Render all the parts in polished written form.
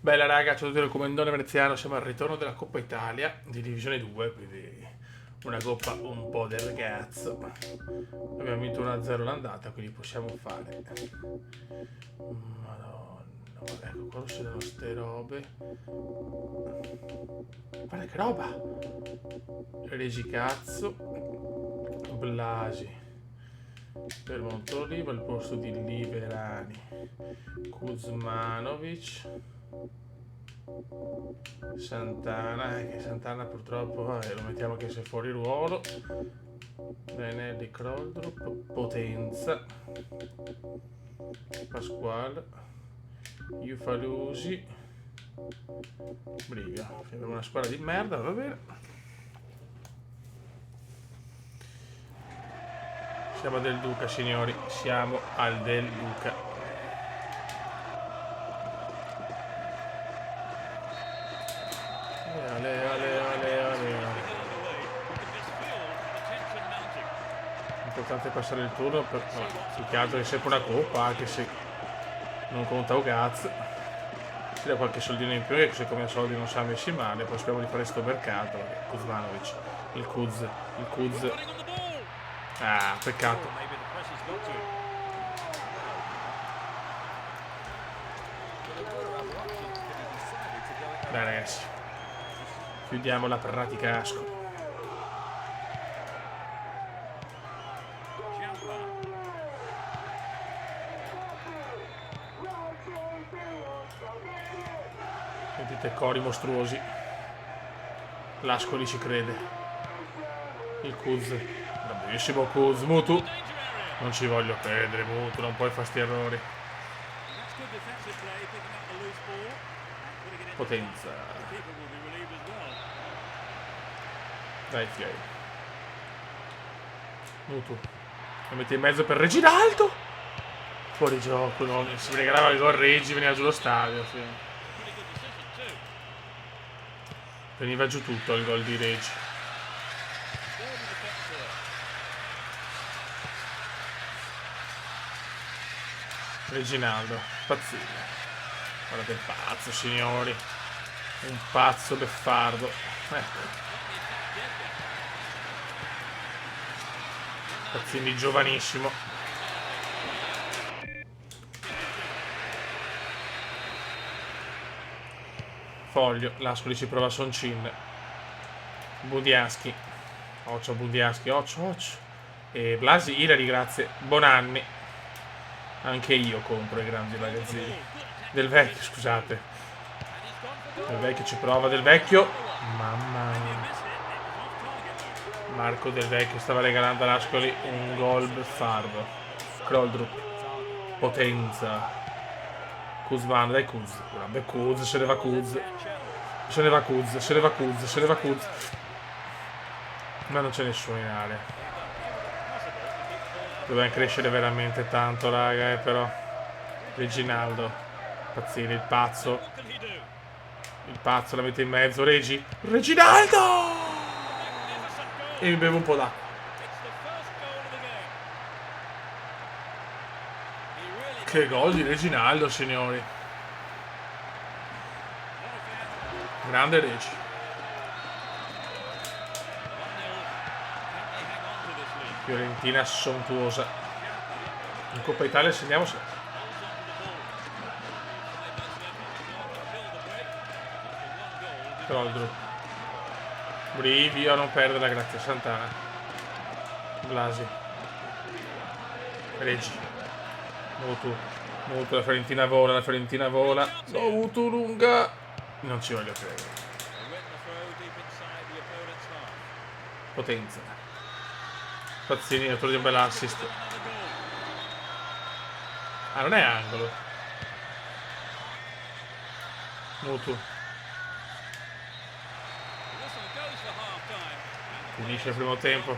Bella raga, ciao a tutti, il comandone veneziano, siamo al ritorno della Coppa Italia di Divisione 2, quindi una coppa un po' del cazzo. Abbiamo vinto 1-0 l'andata, quindi possiamo fare. Madonna, vabbè, ecco, qua succedono ste robe. Guarda che roba! Regicazzo, Blasi per Montolivo al posto di Liverani, Kuzmanovic, Santana, che Santana purtroppo lo mettiamo che se fuori ruolo. Benelli, Kroldrup, Potenza, Pasquale, Iufalusi, Brivia. Abbiamo una squadra di merda, va bene. Siamo del Duca, signori, siamo al del Duca. L'importante è passare il turno per più che altro è sempre una coppa, anche se non conta un cazzo. Ci dà qualche soldino in più, che siccome i soldi non siamo messi male, poi speriamo di fare sto mercato. Kuzmanovic, il Kuz. Ah, peccato. Dai ragazzi, chiudiamo la pratica asco. Sentite cori mostruosi. L'Ascoli ci crede. Il Kuz. Bravissimo Kuz. Mutu. Non ci voglio credere, Mutu. Non puoi fare sti errori. Potenza. Dai, fiai. Mutu. Lo metti in mezzo per Reginaldo. Fuori gioco. No? Si regalava il gol Regi, veniva giù lo stadio. Sì. Veniva giù tutto il gol di Regi. Reginaldo, pazzino. Guardate il pazzo, signori. Un pazzo beffardo. Ecco. Pazzini giovanissimo. Foglio, l'Ascoli ci prova Soncin. Budiaschi. Occhio Budiaschi, occhio. E Blasi, Ilari, grazie. Bonanni. Anche io compro i grandi magazzini. Del vecchio, scusate. Del vecchio ci prova, Del vecchio. Mamma mia. Marco Del vecchio stava regalando all'Ascoli un gol beffardo. Kroldrup. Potenza. Kuzman, dai Kuz. Vabbè Kuz, se ne va Kuz. Se ne va Kuz. Ma non c'è nessuno in area. Dobbiamo crescere veramente tanto, raga, però. Reginaldo. Pazzini, il pazzo. Il pazzo la mette in mezzo. Reginaldo! E mi bevo un po' d'acqua. Che gol di Reginaldo, signori. Grande Regi. Fiorentina sontuosa. In Coppa Italia segniamo sempre. Kroldrup. Brivio, non perdere, grazie. Santana. Blasi. Regi. Mutu, la Fiorentina vola. No, Mutu lunga. Non ci voglio credere. Potenza. Pazzini, autore di un bel assist. Ah, non è angolo. Mutu. Finisce il primo tempo.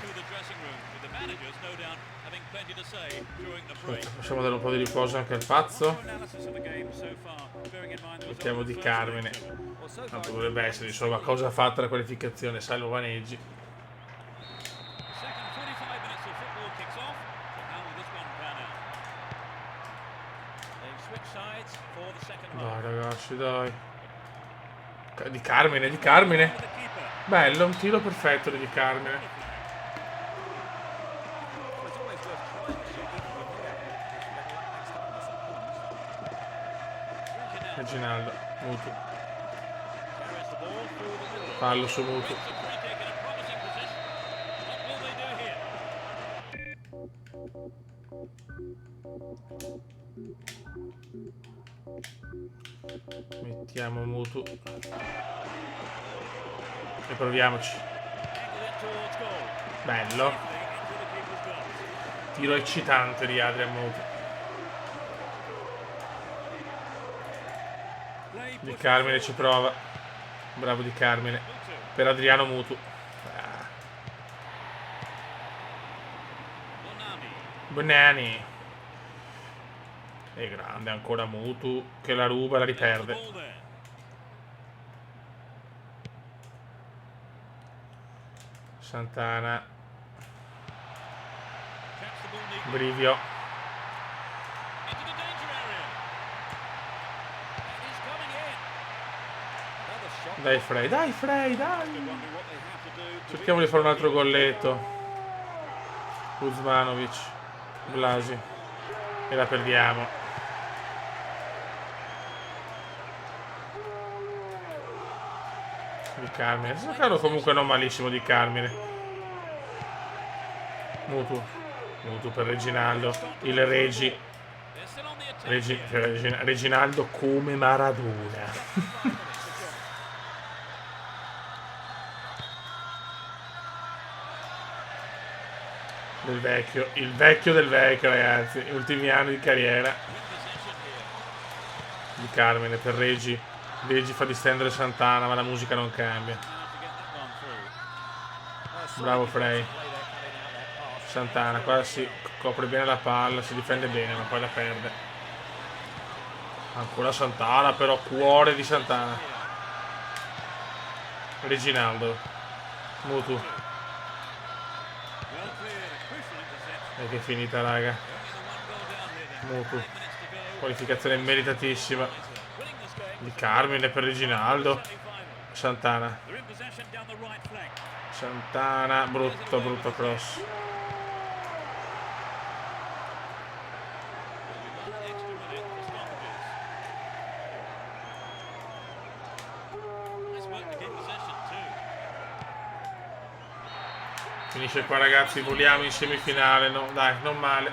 Possiamo dare un po' di riposo anche al pazzo. Mettiamo di Carmine. Tanto dovrebbe essere insomma cosa fatta la qualificazione, salvo vaneggi. Dai ragazzi, dai. Di Carmine, di Carmine. Bello, un tiro perfetto di Carmine. Reginaldo, Mutu. Fallo su Mutu. Mettiamo Mutu. E proviamoci. Bello. Tiro eccitante di Adrian Mutu. Di Carmine ci prova. Bravo Di Carmine. Per Adriano Mutu. Bonani. È grande ancora Mutu. Che la ruba e la riperde. Santana. Brivio. Dai Frey, dai Frey, dai. Cerchiamo di fare un altro golletto. Kuzmanovic. Blasi. E la perdiamo. Di Carmine. Sto giocando comunque non malissimo Di Carmine. Mutu. Mutu per Reginaldo. Il Reginaldo come Maradona. Il vecchio del vecchio, ragazzi. Ultimi anni di carriera. Di Carmine per Regi. Regi fa distendere Santana, ma la musica non cambia. Bravo Frey. Santana, qua si copre bene la palla, si difende bene, ma poi la perde. Ancora Santana, però cuore di Santana. Reginaldo. Mutu. E che è finita, raga. Mutu. Qualificazione meritatissima. Di Carmine per Reginaldo. Santana. Santana. Brutto cross. Finisce qua, ragazzi, voliamo in semifinale. No, dai, non male.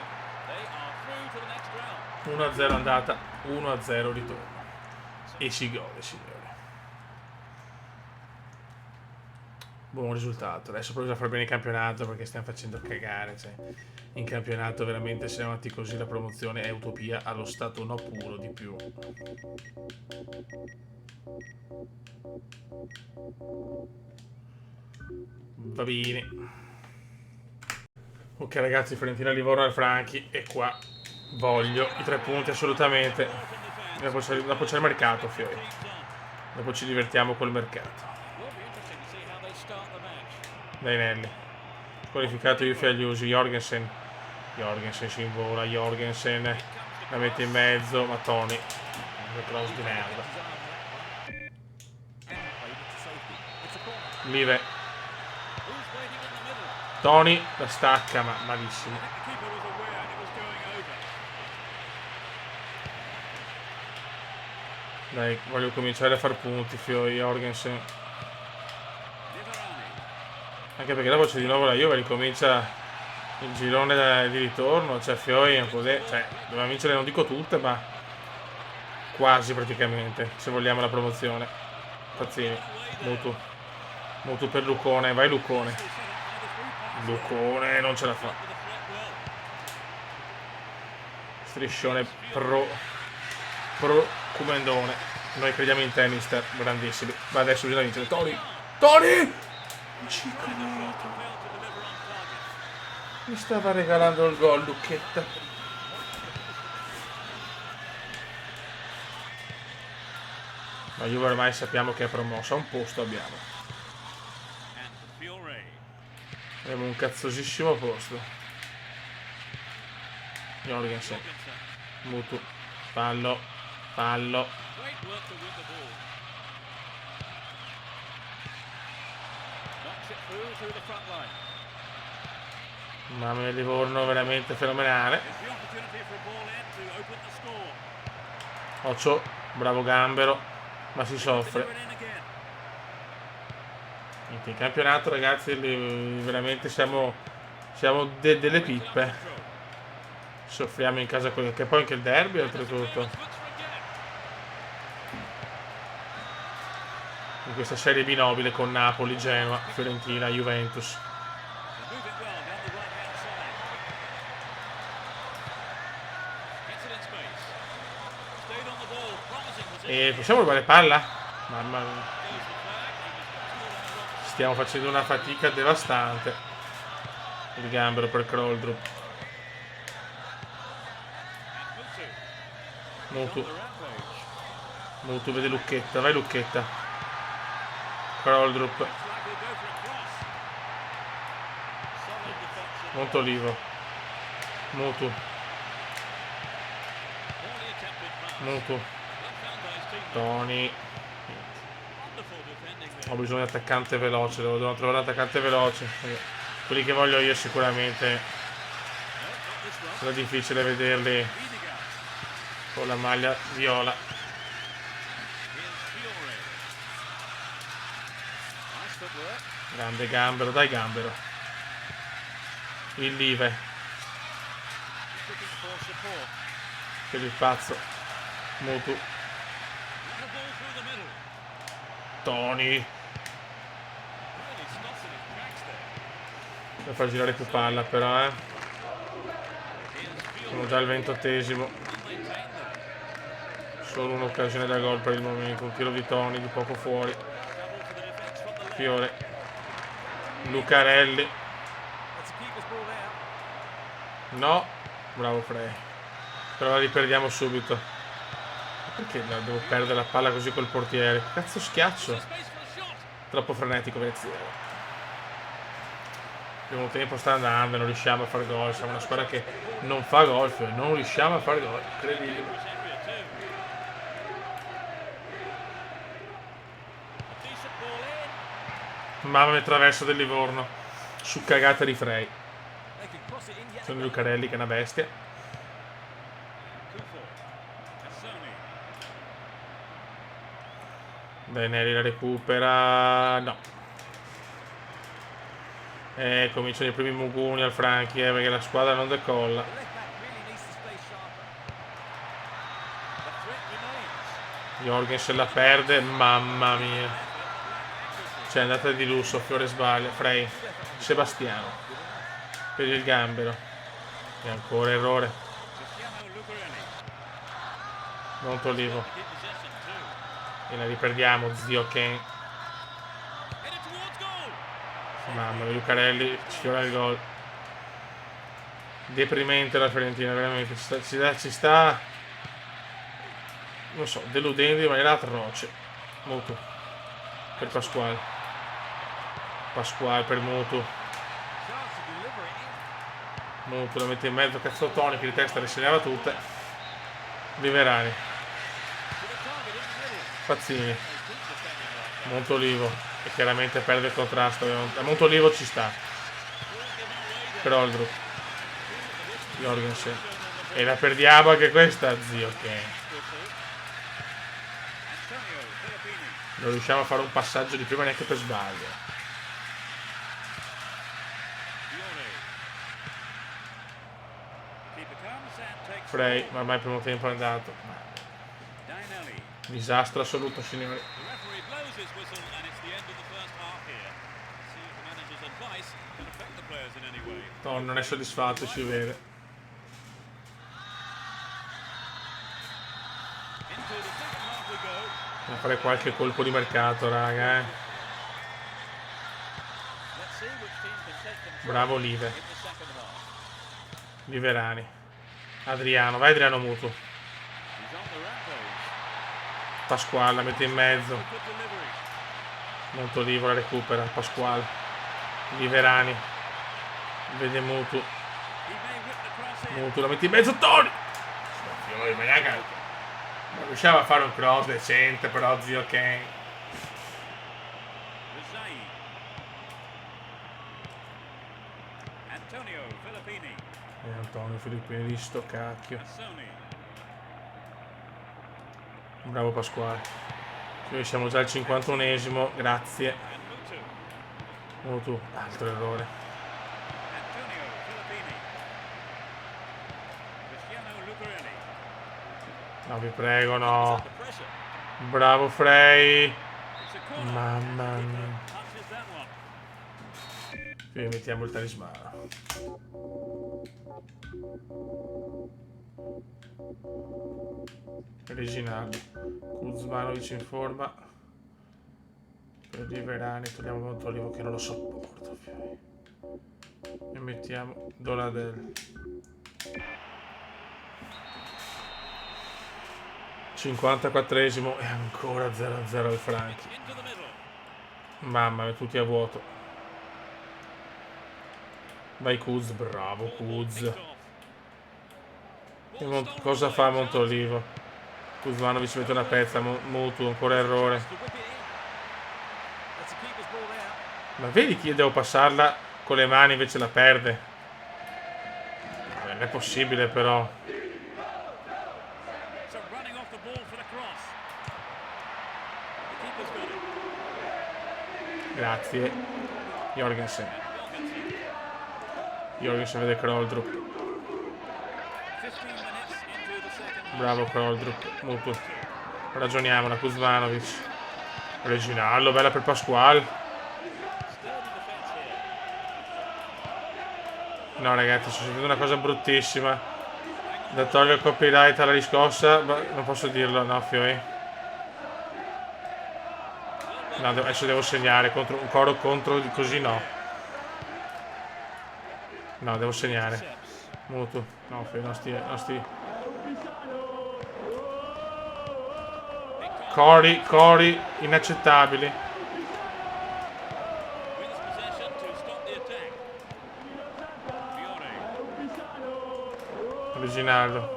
1-0 andata, 1-0 ritorno. E si gode, signori. Buon risultato. Adesso proviamo a fare bene il campionato, perché stiamo facendo cagare. Cioè, in campionato veramente, se avanti così, la promozione è utopia allo stato no puro di più. Va bene. Ok, ragazzi, Fiorentina, Livorno al Franchi. E qua voglio i 3 punti assolutamente. Dopo c'è il mercato, Fiori. Dopo ci divertiamo col mercato. Dai Nelli. Qualificato Yufi agli usi. Jorgensen si invola. Jorgensen la mette in mezzo. Ma Tony, un cross di merda. Live. Tony la stacca, ma malissimo. Dai, voglio cominciare a far punti, Fiori. Jorgensen. Anche perché dopo c'è di nuovo la Juve, ricomincia il girone di ritorno. Cioè Fiori non potè, cioè, doveva vincere, non dico tutte, ma quasi praticamente, se vogliamo la promozione. Pazzini. Mutu per Lucone. Vai Lucone. Lucone non ce la fa. Striscione pro Cumendone. Noi crediamo in Tennister, grandissimi. Ma adesso bisogna vincere. Tony! 5 metri. Mi stava regalando il gol, Lucchetta. Ma Juve ormai sappiamo che è promossa. Un posto abbiamo. Abbiamo un cazzosissimo posto. Jorgensen. Mutu. Fallo. Mamma mia, Livorno veramente fenomenale. Occhio, bravo Gambero, ma si soffre. In campionato, ragazzi, veramente siamo delle pippe. Soffriamo in casa con che poi anche il derby oltretutto. In questa serie B nobile con Napoli, Genoa, Fiorentina, Juventus. E possiamo rubare palla? Mamma mia. Stiamo facendo una fatica devastante. Il Gambero per Kroldrup. Mutu vede Lucchetta. Vai Lucchetta. Kroldrup. Montolivo. Mutu. Toni. Ho bisogno di attaccante veloce. Devo trovare un attaccante veloce. Quelli che voglio io sicuramente sarà difficile vederli con la maglia viola. Grande Gambero, dai Gambero. Il Live per il pazzo. Mutu. Toni. Per far girare più palla però, Sono già al 28esimo. Solo un'occasione da gol per il momento. Un tiro di Toni di poco fuori. Fiore. Lucarelli. No. Bravo Frey. Però la riperdiamo subito. Perché devo perdere la palla così col portiere? Che cazzo schiaccio? Troppo frenetico Veneziano. Il primo tempo sta andando, non riusciamo a fare gol. Siamo una squadra che non fa gol, non riusciamo a fare gol. Incredibile. Mamma mia, traverso del Livorno. Su cagata di Frey. Sono Lucarelli che è una bestia. Benelli la recupera. No. Cominciano i primi muguni al Franchi, perché la squadra non decolla. Jorgensen la perde, mamma mia. Cioè, è andata di lusso, Fiore sbaglia. Frey, Sebastiano per il Gambero. E ancora errore. Montolivo. E la riperdiamo, zio Ken. Mamma mia, Lucarelli sfiora il gol. Deprimente la Fiorentina, veramente. Ci sta non so, deludendo in maniera atroce. Mutu per Pasquale. Pasquale per Mutu. Mutu la mette in mezzo, cazzo Toni che di testa le segnava tutte. Viverani. Pazzini. Montolivo. E chiaramente perde il contrasto. A Montolivo ci sta. Kroldrup. Jorgensen. E la perdiamo anche questa, zio che non riusciamo a fare un passaggio di prima neanche per sbaglio. Frey, ma ormai il primo tempo è andato. Disastro assoluto, signori. No, non è soddisfatto, si vede. A fare qualche colpo di mercato, raga. Bravo Live. Liverani. Adriano, vai Adriano Mutu. Pasquale la mette in mezzo. Montolivo la recupera. Pasquale. Liverani. Vede Mutu. Mutu la mette in mezzo. Toni. Non riusciamo a fare un cross decente, però zio Ken. E Antonio Filippini di sto cacchio. Bravo Pasquale. Noi siamo già al 51esimo, grazie. Tu, altro errore. No, vi prego, no. Bravo Frey. Mamma mia. Qui mettiamo il talismano. Reginaldo. Kuzmanovic in forma. Per Riverani togliamo Montolivo che non lo sopporto. E mettiamo Donadel. 54esimo e ancora 0-0 ai Franchi. Mamma mia, tutti a vuoto. Vai Kuz, bravo Kuz. Cosa fa Montolivo? Kuzmanovic mette una pezza, Mutu, ancora errore. Ma vedi che io devo passarla con le mani invece la perde? Non è possibile però. Grazie. Jorgensen. Jorgensen vede Kroldrup. Bravo Kroldrup. Mutu. Ragioniamola, Kuzmanovic. Reginaldo, bella per Pasquale. No ragazzi, sto sentendo una cosa bruttissima. Da togliere il copyright alla riscossa. Non posso dirlo, no Fioi. No, adesso devo segnare contro un coro contro così no. No, devo segnare. Mutu. No, Fioi, non sti. Cori inaccettabili. Reginaldo.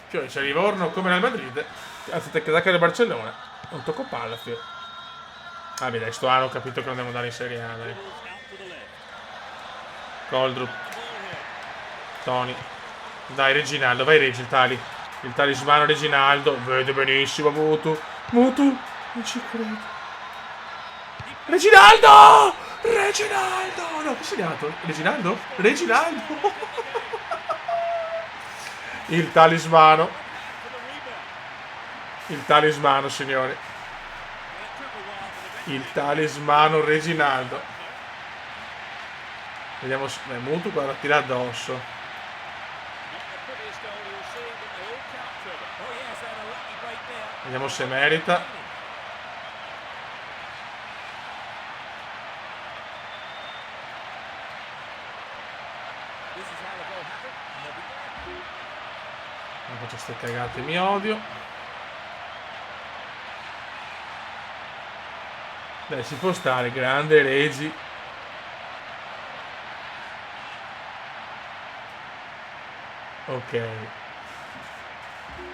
Cioè, c'è Livorno come nel Madrid. Anzi, te che del Barcellona. Un tocco palla, Fio. Ah, beh, dai, sto anno ho capito che non devo andare in Serie A, dai. Koldrup. Tony. Dai, Reginaldo, vai Regi, il talismano Reginaldo. Vede benissimo, Mutu. Non ci credo. Reginaldo! No, che segnato? Reginaldo? Il talismano, signori. Il talismano Reginaldo. Vediamo se Mutu guarda tira addosso. Vediamo se merita. Non faccio ste cagate, mi odio. Dai, si può stare, grande Regi. Ok.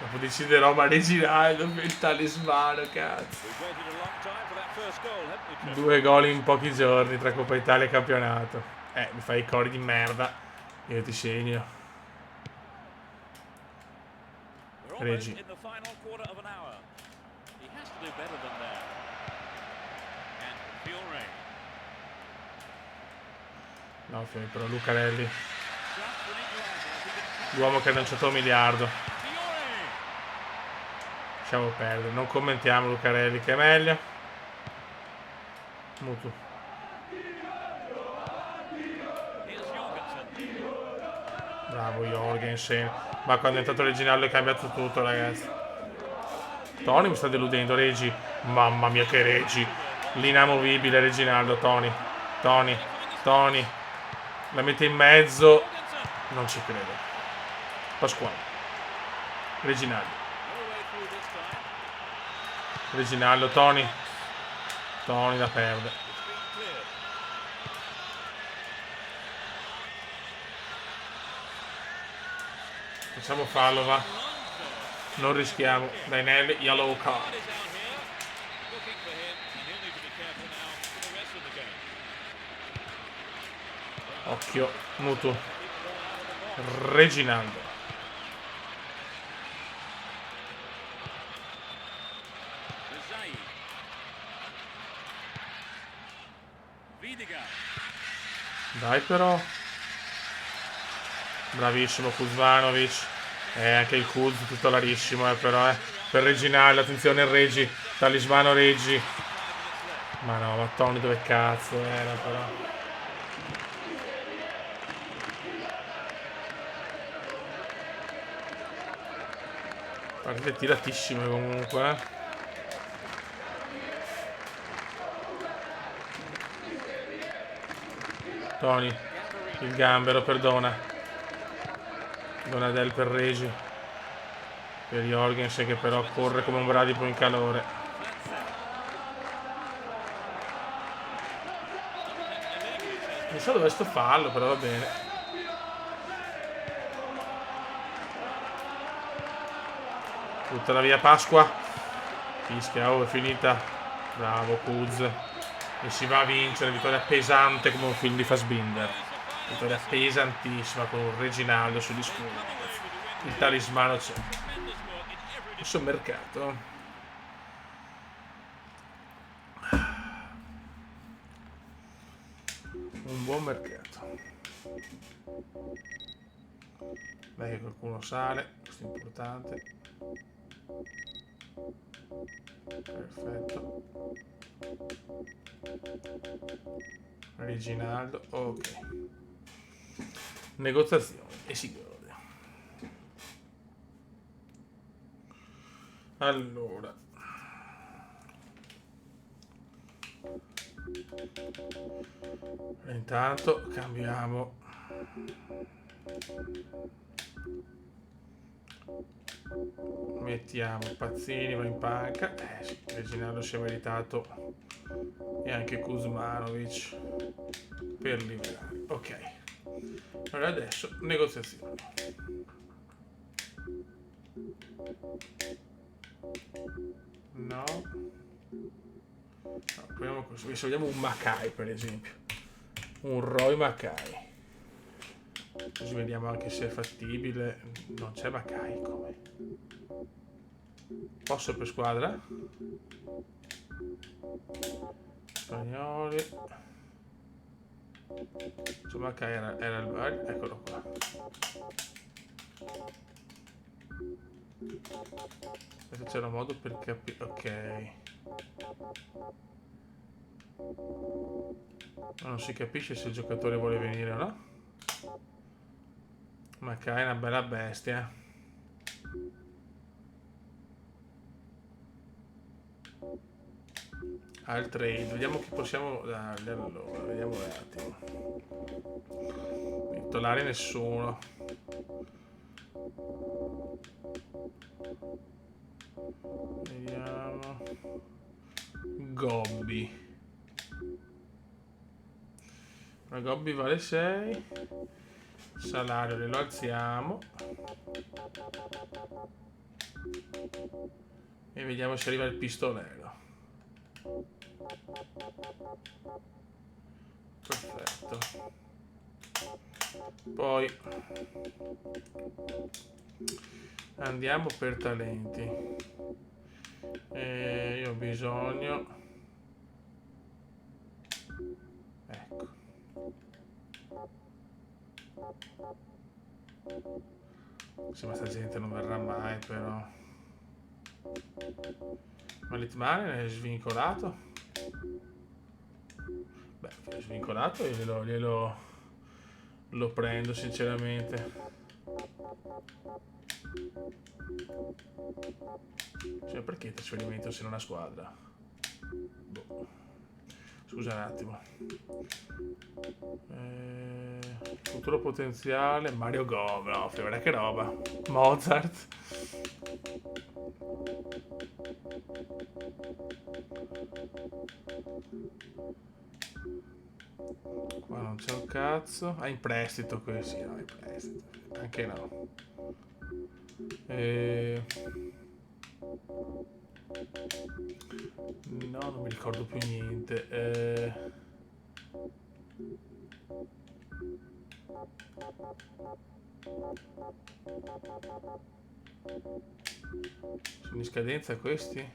Dopo deciderò, ma Reginaldo per il talismano, cazzo. 2 gol in pochi giorni tra Coppa Italia e campionato. Mi fai i cori di merda. Io ti segno. Regi. No, però Lucarelli. L'uomo che ha lanciato 1 miliardo. Lasciamo perdere. Non commentiamo Lucarelli che è meglio. Mutu. Bravo Jorgensen. Ma quando è entrato Reginaldo è cambiato tutto, ragazzi. Tony mi sta deludendo, Regi. Mamma mia che Regi. L'inamovibile Reginaldo, Tony. La mette in mezzo. Non ci credo. Pasquale. Reginaldo, Tony da perdere. Facciamo fallo, va. Non rischiamo. Dai Nelly, yellow card. Occhio, Mutu. Reginaldo. Dai però. Bravissimo Kuzmanovic. Anche il Kuz titolarissimo, però per Reginaldo, attenzione il Reggi. Talismano Reggi. Ma no, ma Tony dove cazzo era però. Partite tiratissime comunque. Tony, il gambero, perdona. Donadel per Regi. Per Jorgensen che però corre come un bradipo in calore. Non so dove sto fallo, però va bene. Tutta la via Pasqua. Fischia, oh, è finita. Bravo Kuz. E si va a vincere, vittoria pesante come un film di Fassbinder. Vittoria pesantissima con un Reginaldo sugli scudi. Il talismano c'è. Questo è un mercato. Un buon mercato. Dai che qualcuno sale, questo è importante. Perfetto. Reginaldo, ok. Negoziazione e si gode. Allora. Intanto cambiamo. Mettiamo Pazzini, va in panca. Sì, Reginaldo si è meritato. E anche Kuzmanovic per liberare. Ok. Allora adesso negoziazione. No. Proviamo così. Adesso vediamo un Makai per esempio. Un Roy Makai. Così vediamo anche se è fattibile. Non c'è Makai come. Posso per squadra? Spagnoli. Insomma Makai era il bar. Eccolo qua. Adesso c'era un modo per capire. Ok. Ma non si capisce se il giocatore vuole venire o no. Makai è una bella bestia. Al trade, vediamo chi possiamo dargli. Allora, vediamo un attimo. Titolari nessuno. Vediamo. Gobbi. La Gobbi vale 6. Salario lo alziamo. E vediamo se arriva il pistolero. Perfetto. Poi andiamo per talenti. Io ho bisogno. Ecco. Sì, ma sta gente non verrà mai però. Ma Litmanen è svincolato? Beh, è svincolato e lo prendo sinceramente. Cioè, perché il trasferimento se non ha squadra? Boh. Scusa un attimo. Futuro potenziale. Mario Gomez. No, guarda che roba. Mozart. Qua non c'è un cazzo. Ah, in prestito questo. Sì, no, in prestito. Anche no. No, non mi ricordo più niente. Sono in scadenza questi?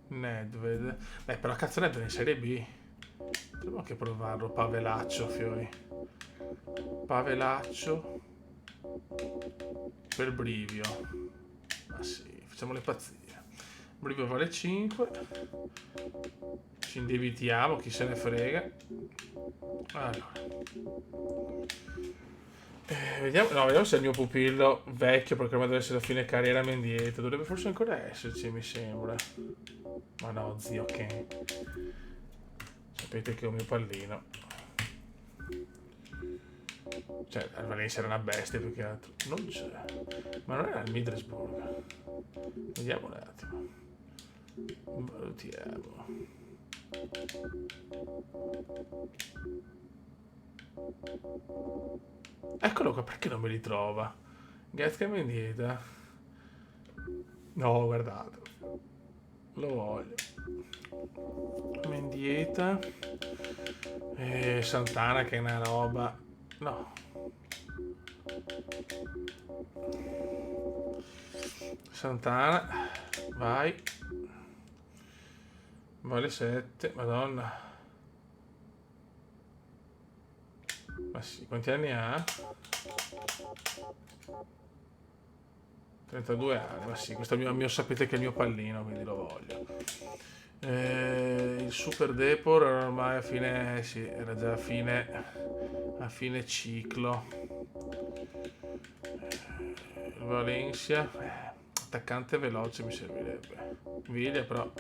Nedved. Beh, però cazzo Nedved è in Serie B. Potremmo anche provarlo. Pavelaccio, fiori. Pavelaccio. Per Brivio. Ma sì, facciamo le pazzie. Brivio vale 5. Ci indebitiamo, chi se ne frega. Allora. Vediamo, no, vediamo se il mio pupillo vecchio, perché ormai deve essere a fine carriera Mendieta. Dovrebbe forse ancora esserci, mi sembra. Ma no, zio Ken. Sapete che è un mio pallino. Cioè, al Valencia era una bestia più che altro. Non c'è. Ma non era il Middlesbrough. Vediamo un attimo. Valutiamo. Eccolo qua, perché non me li trova? Gazzca Mendieta. No, guardate. Lo voglio. Mendieta. E Santana che è una roba. No. Santana. Vai. Vale 7. Madonna. Ma sì, quanti anni ha? 32 anni, ma sì, questo è il mio, sapete che è il mio pallino, quindi lo voglio. Il Super Depor era ormai a fine, sì, era già a fine ciclo. Il Valencia, attaccante veloce mi servirebbe. Viglia però.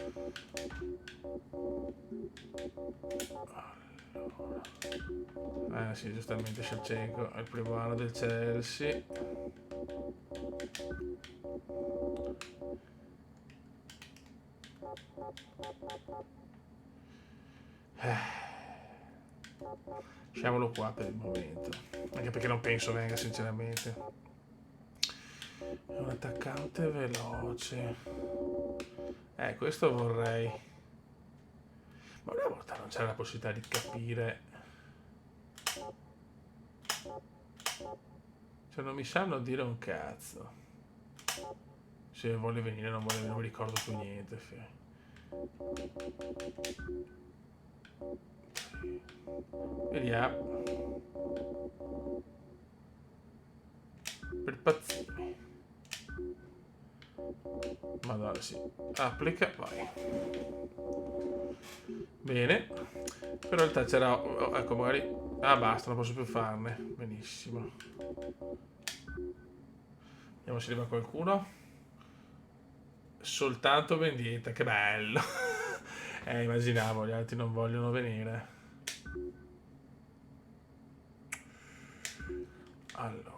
Sì, giustamente Shevchenko è il primo anno del Chelsea. Lasciamolo qua per il momento, anche perché non penso venga sinceramente. È un attaccante veloce. Questo vorrei. Ma una volta non c'era la possibilità di capire. Cioè non mi sanno dire un cazzo. Se vuole venire non vuole venire, non mi ricordo più niente. Vediamo. Per pazzini. Madonna, sì. Applica, vai. Bene. Però in realtà c'era. Ecco, magari. Ah, basta, non posso più farne. Benissimo. Vediamo se arriva qualcuno. Soltanto Mendieta, che bello. Immaginavo, gli altri non vogliono venire. Allora.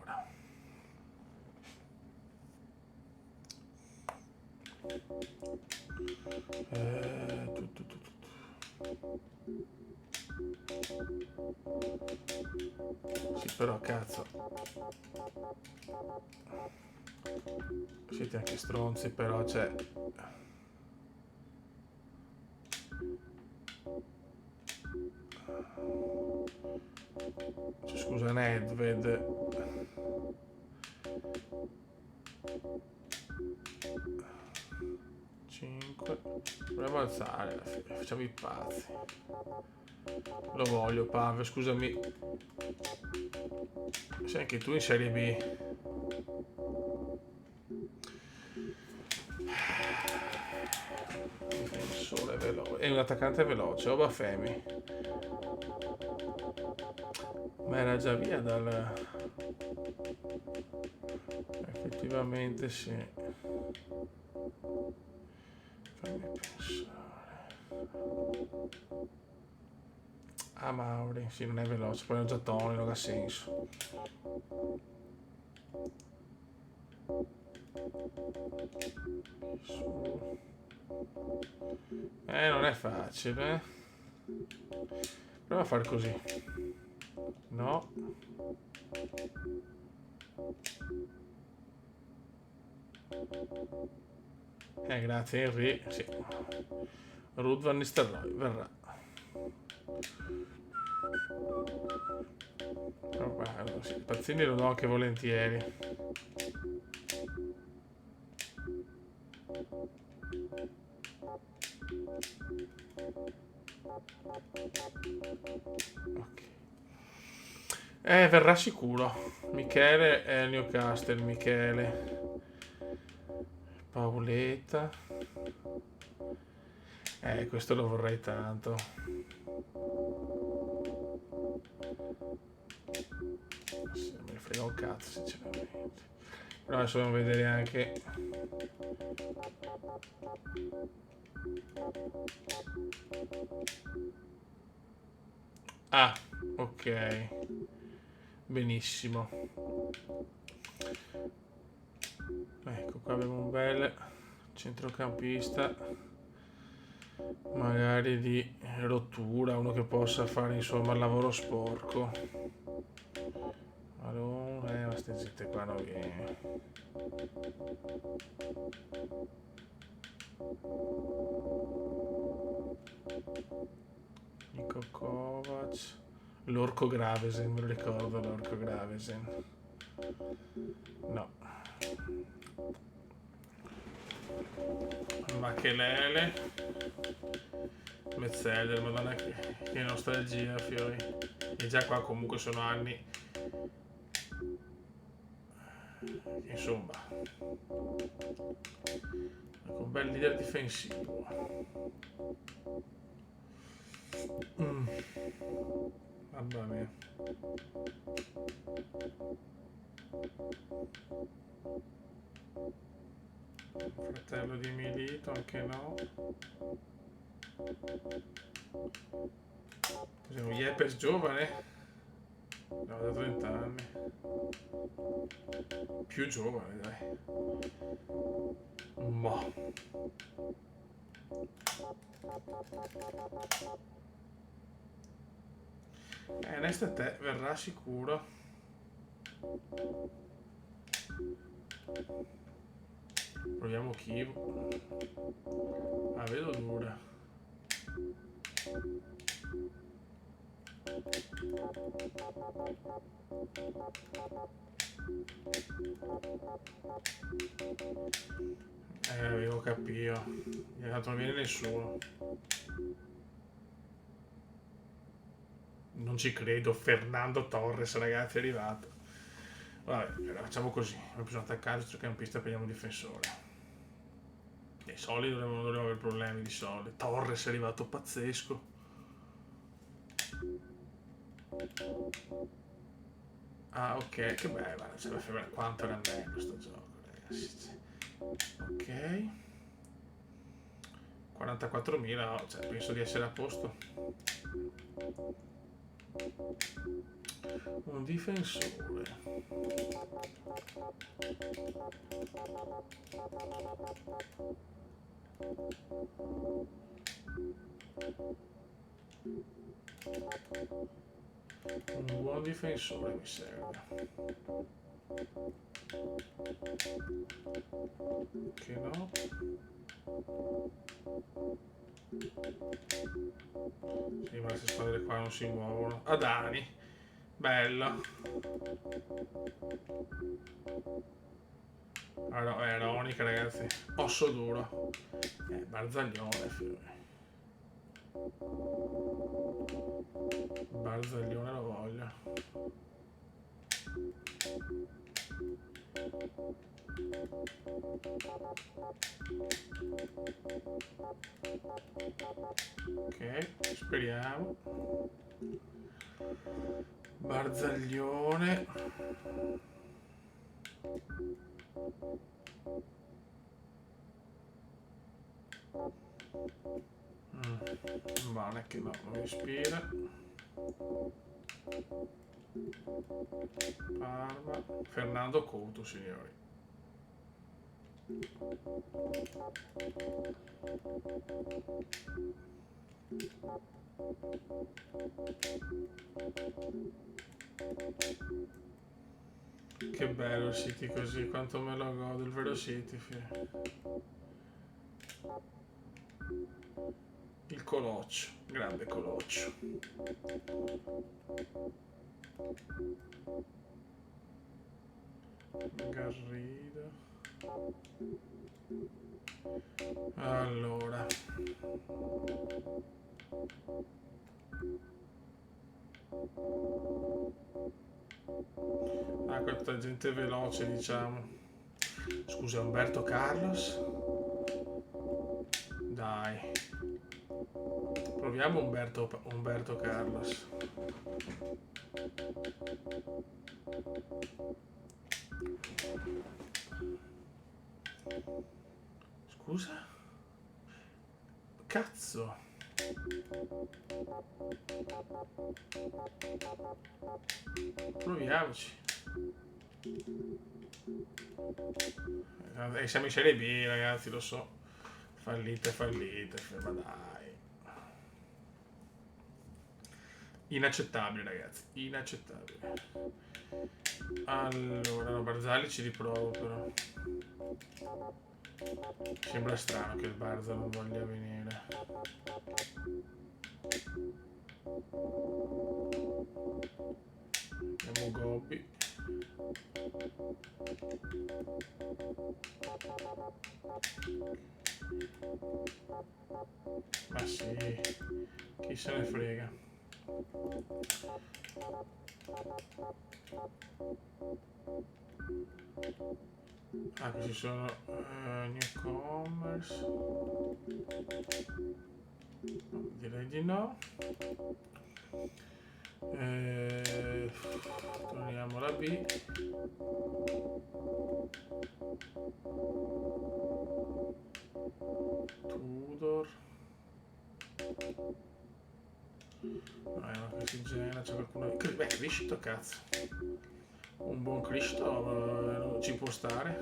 Sì, però cazzo. Siete anche stronzi, però c'è. Scusa, Nedved. Proviamo a alzare alla fine, facciamo i pazzi. Lo voglio, Pav, scusami. Sei anche tu in Serie B. Difensore veloce. È un attaccante veloce, Obafemi. Ma era già via dal. Effettivamente sì. Fammi pensare. Ah, Mauri, sì, non è veloce, poi ho già Tony, non ha senso. Non è facile. Proviamo a fare così. No. Grazie Henry. Sì. Ruud van Nistelrooy verrà. Oh, sì, Pazzini lo do anche volentieri. Ok. Verrà sicuro. Michele è il Newcastle, Michele. Paoletta. Questo lo vorrei tanto. Sì, me ne frega un cazzo, sinceramente. Però adesso dobbiamo vedere anche. Ah, ok. Benissimo. Ecco, qua abbiamo un bel centrocampista. Magari di rottura, uno che possa fare insomma il lavoro sporco. Allora, ma ste zitte qua non viene. Niko Kovac. L'orco Gravesen, me lo ricordo l'orco Gravesen. No. Makelele. Metzelder, madonna che nostalgia, fiori. E già qua comunque sono anni. Insomma. Ecco, un bel leader difensivo. Mamma mia. Fratello di Milito, anche no. Cos'è un Yepes giovane? No, da 30 anni. Più giovane, dai. Ma. Nesta te verrà sicuro. Proviamo Kiev. Ah, vedo dura. Avevo capito. Mi ha dato non viene nessuno. Non ci credo, Fernando Torres, ragazzi, è arrivato. Vabbè, facciamo così. Abbiamo preso un attaccante, centrocampista, prendiamo un difensore. I soldi non dovremmo avere problemi di soldi. Torres è arrivato pazzesco. Ah, ok, che bello, quanto era bello questo gioco, ragazzi. Ok. 44.000, cioè, penso di essere a posto. Un difensore. Un buon difensore mi serve. Che no? Sì, ma queste squadre qua non si muovono. Adani. Bello. Allora, Veronica, ragazzi. Osso duro. Barzaglione, fiore. Barzaglione lo voglio. Ok, speriamo. Barzaglione. Ma non è che no, non mi ispira. Parma. Fernando Couto, signori. Che bello il City così, quanto me lo godo il vero City. Il Coloccio, grande Coloccio. Garrido. Allora. Ah, questa gente veloce, diciamo. Scusa, Umberto Carlos? Dai. Proviamo Umberto Carlos. Scusa? Cazzo. Proviamoci. Siamo in Serie B, ragazzi, lo so. Fallite, ma dai. Inaccettabile, ragazzi, inaccettabile. Allora, no, Barzali ci riprovo, però. Sembra strano che il Barza non voglia venire. Abbiamo Gobbi. Ma sì, chi se ne frega. Ah, qui ci sono newcomers. No, direi di no. Torniamo alla B. Tudor. No, che si genera, c'è qualcuno. Beh, Cristo, cazzo. Un buon Cristo ci può stare.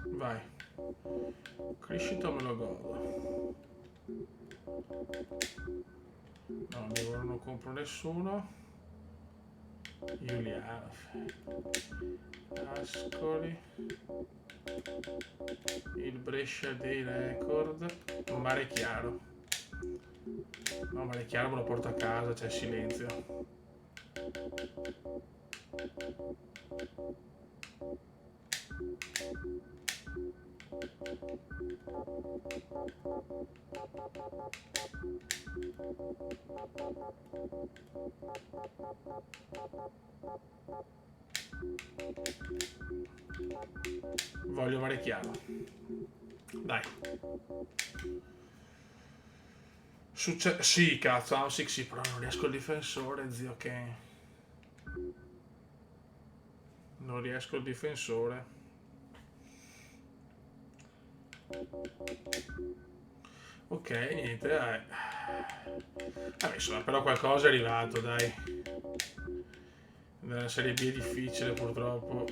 Vai. Crescito me lo godo. No, ora non compro nessuno. Giuliano. Ascoli. Il Brescia dei record. Mare Chiaro. No, Mare Chiaro me lo porto a casa, c'è silenzio. Voglio Mare Chiaro. Dai. Sì, cazzo, sì, però non riesco il difensore, zio, che... Non riesco il difensore. Ok, niente, dai. Vabbè, insomma, però qualcosa è arrivato, dai. Nella Serie B è difficile, purtroppo.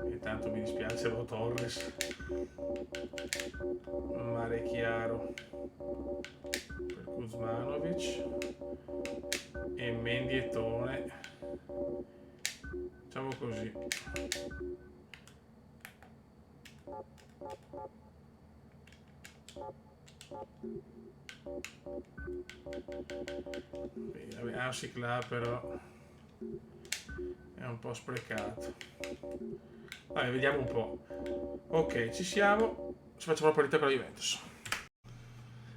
E tanto mi dispiace, lo Torres. Mare Chiaro per Kuzmanovic. E Mendietone. Facciamo così. Vabbè, Ansic là però è un po' sprecato. Vabbè, vediamo un po'. Ok, ci siamo. Ci facciamo la partita con la Juventus.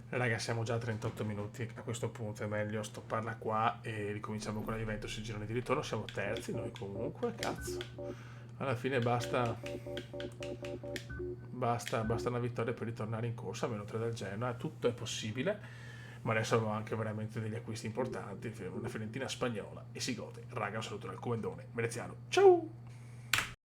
Raga, siamo già a 38 minuti, a questo punto è meglio stopparla qua e ricominciamo con la Juventus il girone di ritorno. Siamo terzi noi comunque, cazzo. Alla fine basta una vittoria per ritornare in corsa, meno 3 del Genoa, tutto è possibile, ma adesso abbiamo anche veramente degli acquisti importanti, una Fiorentina spagnola e si gode. Raga, un saluto dal Comendone Veneziano, ciao!